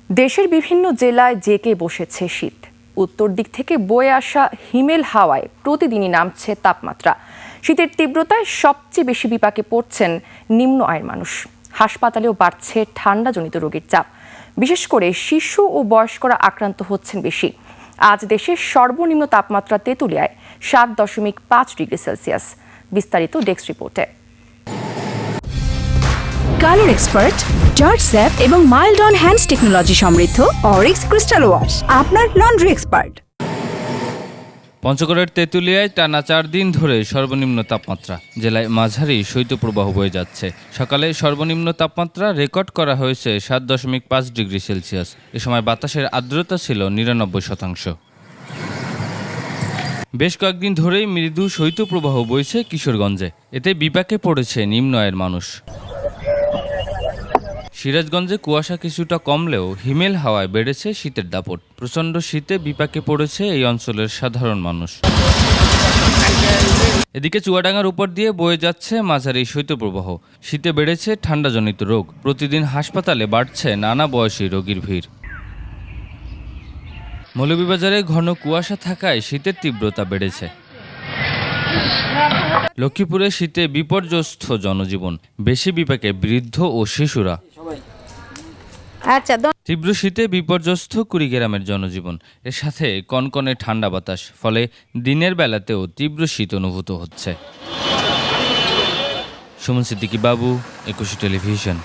দেশের বিভিন্ন জেলায় জেঁকে বসেছে শীত। উত্তর দিক থেকে বয়ে আসা হিমেল হাওয়ায় প্রতিদিনই নামছে তাপমাত্রা। শীতের তীব্রতায় সবচেয়ে বেশি বিপাকে পড়ছেন নিম্ন আয়ের মানুষ। হাসপাতালেও বাড়ছে ঠান্ডাজনিত রোগের চাপ। বিশেষ করে শিশু ও বয়স্করা আক্রান্ত হচ্ছেন বেশি। আজ দেশের সর্বনিম্ন তাপমাত্রা তেঁতুলিয়ায় 7.5 ডিগ্রি সেলসিয়াস। বিস্তারিত ডেস্ক রিপোর্টে। কালার এক্সপার্ট, জর্জ স্যাপ এবং মাইল্ড অন হ্যান্ডস টেকনোলজি সমৃদ্ধ অরিক্স ক্রিস্টাল ওয়াশ আপনার লন্ড্রি এক্সপার্ট। পঞ্চগড়ের তেঁতুলিয়ায় টানা 4 দিন ধরে সর্বনিম্ন তাপমাত্রা। জেলায় মাঝারি শৈত্যপ্রবাহ বয়ে যাচ্ছে। সকালে সর্বনিম্ন তাপমাত্রা রেকর্ড করা হয়েছে 7.5 ডিগ্রি সেলসিয়াস। এ সময় বাতাসের আর্দ্রতা ছিল 99%। বেশ কয়েকদিন ধরেই মৃদু শৈত্যপ্রবাহ বইছে কিশোরগঞ্জে। এতে বিপাকে পড়েছে নিম্ন আয়ের মানুষ। সিরাজগঞ্জে কুয়াশা কিছুটা কমলেও হিমেল হাওয়ায় বেড়েছে শীতের দাপট। প্রচণ্ড শীতে বিপাকে পড়েছে এই অঞ্চলের সাধারণ মানুষ। এদিকে চুয়াডাঙ্গার উপর দিয়ে বয়ে যাচ্ছে মাঝারি শৈত্যপ্রবাহ। শীতে বেড়েছে ঠান্ডাজনিত রোগ। প্রতিদিন হাসপাতালে বাড়ছে নানা বয়সী রোগীর ভিড়। মৌলভীবাজারে ঘন কুয়াশা থাকায় শীতের তীব্রতা বেড়েছে। লক্ষ্মীপুরে শীতে বিপর্যস্ত জনজীবন। বেশি বিপাকে বৃদ্ধ ও শিশুরা। তীব্র শীতে বিপর্যস্ত কুড়িগ্রামের জনজীবন। এর সাথে কনকনে ঠান্ডা বাতাস। ফলে দিনের বেলাতেও তীব্র শীত অনুভূত হচ্ছে। সুমন সিদ্দিকী বাবু, 21 টেলিভিশন।